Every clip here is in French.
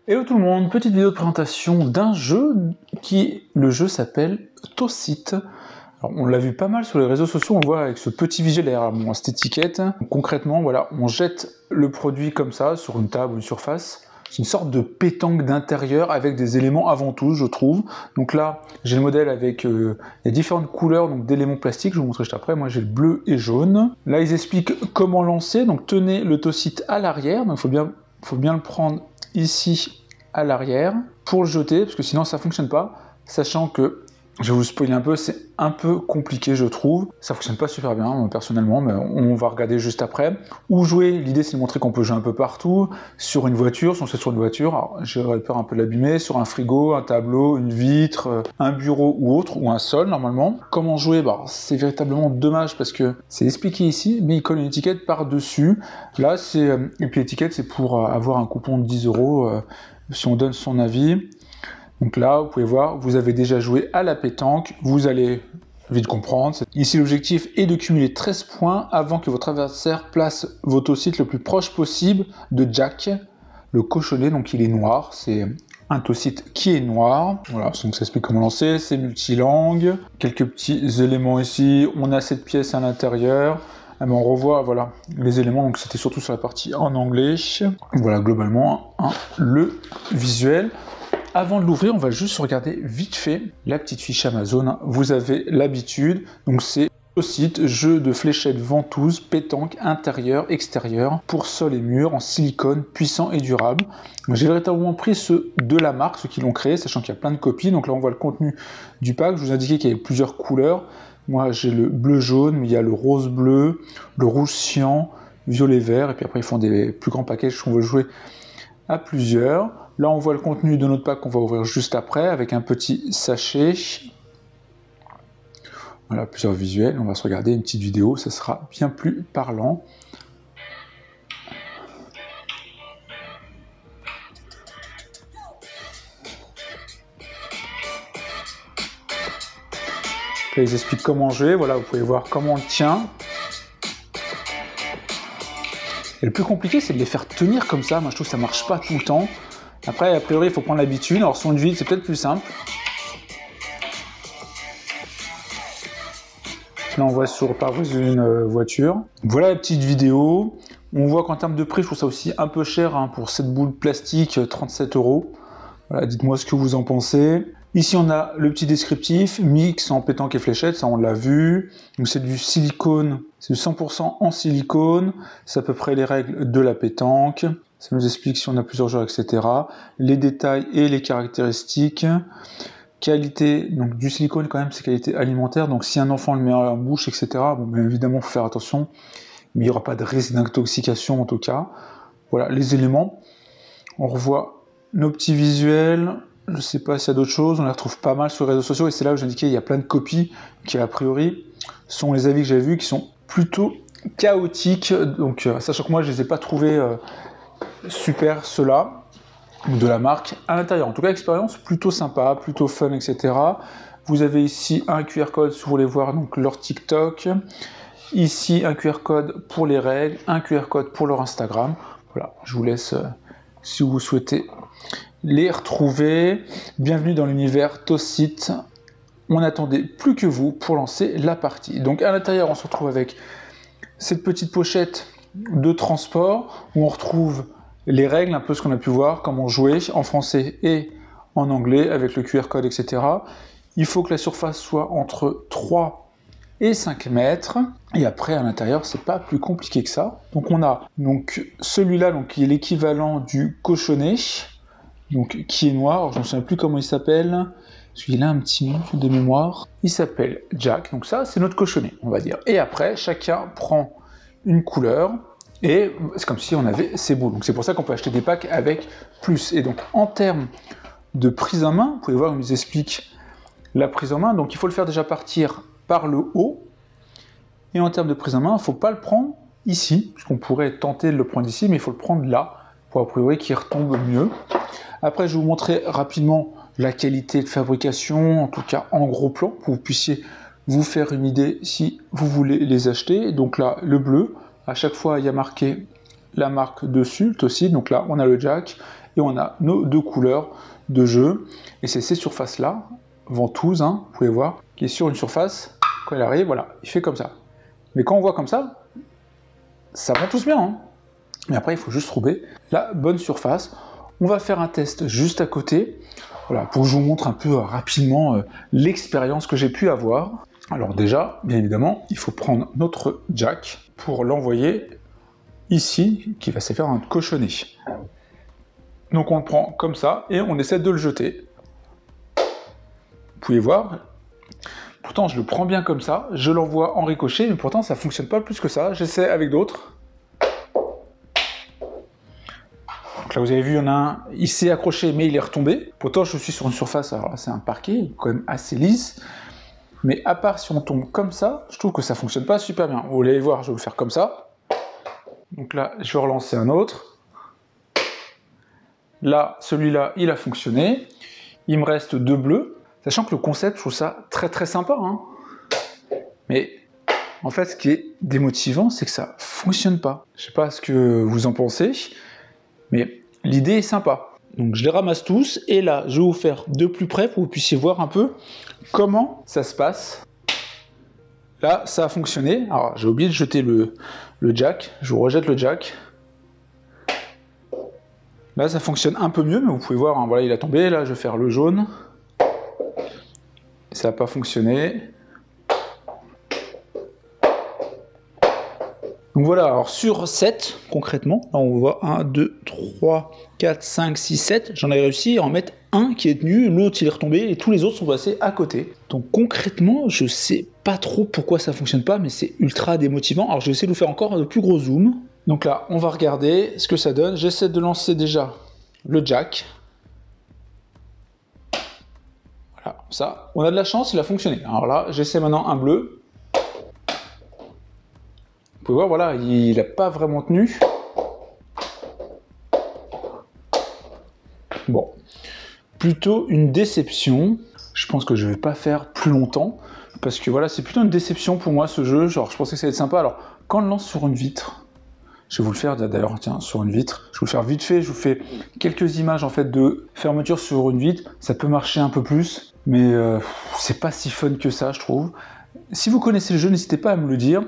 Hello tout le monde, petite vidéo de présentation d'un jeu le jeu s'appelle Tocit. Alors, on l'a vu pas mal sur les réseaux sociaux, on le voit avec ce petit visuel derrière cette étiquette. Donc, concrètement, voilà, on jette le produit comme ça sur une table ou une surface. C'est une sorte de pétanque d'intérieur avec des éléments avant tout, je trouve. Donc là, j'ai le modèle avec les différentes couleurs d'éléments plastiques, je vous montrerai juste après. Moi, j'ai le bleu et jaune. Là, ils expliquent comment lancer. Donc, tenez le Tocit à l'arrière. Donc, il faut bien le prendre ici à l'arrière pour le jeter, parce que sinon ça fonctionne pas, sachant que, je vais vous spoiler un peu, c'est un peu compliqué je trouve, ça fonctionne pas super bien personnellement, mais on va regarder juste après. Où jouer, l'idée c'est de montrer qu'on peut jouer un peu partout, sur une voiture, si on se fait sur une voiture, alors j'aurais peur un peu de l'abîmer, sur un frigo, un tableau, une vitre, un bureau ou autre, ou un sol normalement. Comment jouer, c'est véritablement dommage parce que c'est expliqué ici, mais il colle une étiquette par-dessus. Là c'est, et puis l'étiquette c'est pour avoir un coupon de 10 € si on donne son avis. Donc là, vous pouvez voir, vous avez déjà joué à la pétanque, vous allez vite comprendre. Ici, l'objectif est de cumuler 13 points avant que votre adversaire place votre Tocit le plus proche possible de Jack, le cochonnet, donc il est noir, c'est un Tocit qui est noir. Voilà, donc ça explique comment lancer, c'est multilangue, quelques petits éléments ici, on a cette pièce à l'intérieur. Ah, mais on revoit voilà, les éléments, donc c'était surtout sur la partie en anglais. Voilà globalement le visuel. Avant de l'ouvrir, on va juste regarder vite fait la petite fiche Amazon. Vous avez l'habitude, donc c'est Tocit, jeu de fléchettes ventouses, pétanque, intérieur, extérieur, pour sol et mur, en silicone, puissant et durable. J'ai véritablement pris ceux de la marque, ceux qui l'ont créé, sachant qu'il y a plein de copies. Donc là, on voit le contenu du pack. Je vous indiquais qu'il y avait plusieurs couleurs. Moi, j'ai le bleu-jaune, mais il y a le rose-bleu, le rouge-cyan, violet-vert, et puis après, ils font des plus grands packages qu'on veut jouer à plusieurs. Là, on voit le contenu de notre pack qu'on va ouvrir juste après, avec un petit sachet. Voilà, plusieurs visuels. On va se regarder une petite vidéo, ça sera bien plus parlant. Là, ils expliquent comment jouer. Voilà, vous pouvez voir comment on le tient. Et le plus compliqué, c'est de les faire tenir comme ça. Moi, je trouve que ça marche pas tout le temps. Après, a priori, il faut prendre l'habitude. Alors, sur une vide, c'est peut-être plus simple. Là, on voit sur le pare-brise d'une voiture. Voilà la petite vidéo. On voit qu'en termes de prix, je trouve ça aussi un peu cher pour cette boule plastique, 37 €. Voilà, dites-moi ce que vous en pensez. Ici, on a le petit descriptif, mix en pétanque et fléchette, ça on l'a vu. Donc c'est du silicone, c'est du 100% en silicone. C'est à peu près les règles de la pétanque. Ça nous explique si on a plusieurs joueurs, etc. Les détails et les caractéristiques. Qualité, donc du silicone quand même, c'est qualité alimentaire. Donc si un enfant le met en bouche, etc., bon, bien évidemment, il faut faire attention. Mais il n'y aura pas de risque d'intoxication en tout cas. Voilà les éléments. On revoit nos petits visuels. Je ne sais pas s'il y a d'autres choses, on les retrouve pas mal sur les réseaux sociaux, et c'est là où j'indiquais il y a plein de copies qui, a priori, sont les avis que j'ai vus, qui sont plutôt chaotiques. Donc, sachant que moi, je ne les ai pas trouvés super, ceux-là, de la marque, à l'intérieur. En tout cas, expérience plutôt sympa, plutôt fun, etc. Vous avez ici un QR code si vous voulez voir donc, leur TikTok. Ici, un QR code pour les règles, un QR code pour leur Instagram. Voilà, je vous laisse, si vous souhaitez les retrouver. Bienvenue dans l'univers Tocit. On n'attendait plus que vous pour lancer la partie. Donc à l'intérieur, on se retrouve avec cette petite pochette de transport où on retrouve les règles, un peu ce qu'on a pu voir, comment jouer en français et en anglais avec le QR code, etc. Il faut que la surface soit entre 3 et 5 mètres. Et après, à l'intérieur, c'est pas plus compliqué que ça. Donc on a celui-là qui est l'équivalent du cochonnet. Donc, qui est noir, je ne sais plus comment il s'appelle, parce qu'il a un petit nom de mémoire. Il s'appelle Jack, donc ça, c'est notre cochonnet, on va dire. Et après, chacun prend une couleur, et c'est comme si on avait ses boules. Donc c'est pour ça qu'on peut acheter des packs avec plus. Et donc, en termes de prise en main, vous pouvez voir, il nous explique la prise en main. Donc, il faut le faire déjà partir par le haut. Et en termes de prise en main, il ne faut pas le prendre ici, puisqu'on pourrait tenter de le prendre ici, mais il faut le prendre là, pour a priori qu'il retombe mieux. Après, je vais vous montrer rapidement la qualité de fabrication, en tout cas en gros plan, pour que vous puissiez vous faire une idée si vous voulez les acheter. Donc là, le bleu, à chaque fois, il y a marqué la marque de Sult aussi. Donc là, on a le jack et on a nos deux couleurs de jeu. Et c'est ces surfaces-là, ventouses, hein, vous pouvez voir, qui est sur une surface. Quand il arrive, voilà, il fait comme ça. Mais quand on voit comme ça ventouse bien. Hein. Mais après, il faut juste trouver la bonne surface. On va faire un test juste à côté, voilà, pour que je vous montre un peu rapidement l'expérience que j'ai pu avoir. Alors déjà, bien évidemment, il faut prendre notre jack pour l'envoyer ici, qui va se faire un cochonnet. Donc on le prend comme ça et on essaie de le jeter. Vous pouvez voir, pourtant je le prends bien comme ça, je l'envoie en ricochet, mais pourtant ça ne fonctionne pas plus que ça. J'essaie avec d'autres. Là, vous avez vu, il y en a un, il s'est accroché, mais il est retombé. Pourtant, je suis sur une surface, alors là, c'est un parquet, quand même assez lisse. Mais à part si on tombe comme ça, je trouve que ça fonctionne pas super bien. Vous allez voir, je vais le faire comme ça. Donc là, je vais relancer un autre. Là, celui-là, il a fonctionné. Il me reste deux bleus. Sachant que le concept, je trouve ça très très sympa. Hein. Mais en fait, ce qui est démotivant, c'est que ça fonctionne pas. Je sais pas ce que vous en pensez, mais l'idée est sympa. Donc je les ramasse tous et là je vais vous faire de plus près pour que vous puissiez voir un peu comment ça se passe. Là ça a fonctionné. Alors j'ai oublié de jeter le jack. Je vous rejette le jack. Là ça fonctionne un peu mieux, mais vous pouvez voir, hein, voilà, il a tombé. Là je vais faire le jaune. Ça n'a pas fonctionné. Donc voilà, alors sur 7, concrètement, là on voit 1, 2, 3, 4, 5, 6, 7, j'en ai réussi à en mettre un qui est tenu, l'autre il est retombé, et tous les autres sont passés à côté. Donc concrètement, je sais pas trop pourquoi ça fonctionne pas, mais c'est ultra démotivant. Alors je vais essayer de vous faire encore de plus gros zoom. Donc là, on va regarder ce que ça donne. J'essaie de lancer déjà le jack. Voilà, ça, on a de la chance, il a fonctionné. Alors là, j'essaie maintenant un bleu. Vous pouvez voir, voilà, il n'a pas vraiment tenu. Bon, plutôt une déception. Je pense que je ne vais pas faire plus longtemps, parce que voilà, c'est plutôt une déception pour moi ce jeu. Genre, je pensais que ça allait être sympa. Alors, quand on le lance sur une vitre, je vais vous le faire d'ailleurs, tiens, sur une vitre. Je vais vous le faire vite fait. Je vous fais quelques images en fait de fermeture sur une vitre. Ça peut marcher un peu plus, mais c'est pas si fun que ça, je trouve. Si vous connaissez le jeu, n'hésitez pas à me le dire.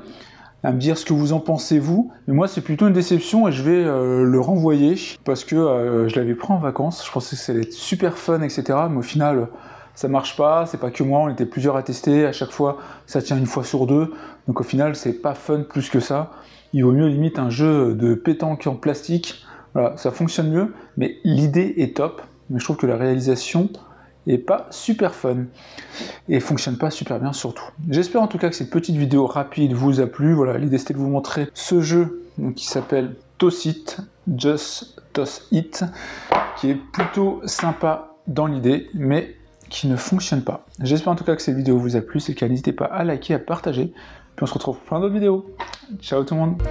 À me dire ce que vous en pensez vous, mais moi c'est plutôt une déception et je vais le renvoyer parce que je l'avais pris en vacances, je pensais que ça allait être super fun etc, mais au final ça marche pas, c'est pas que moi, on était plusieurs à tester, à chaque fois ça tient une fois sur deux, donc au final c'est pas fun plus que ça, il vaut mieux limite un jeu de pétanque en plastique, voilà, ça fonctionne mieux, mais l'idée est top, mais je trouve que la réalisation et pas super fun et fonctionne pas super bien surtout. J'espère en tout cas que cette petite vidéo rapide vous a plu. Voilà, l'idée c'était de vous montrer ce jeu donc, qui s'appelle Toss It, Just Toss It, qui est plutôt sympa dans l'idée mais qui ne fonctionne pas. J'espère en tout cas que cette vidéo vous a plu, c'est le cas, n'hésitez pas à liker, à partager, puis on se retrouve pour plein d'autres vidéos. Ciao tout le monde.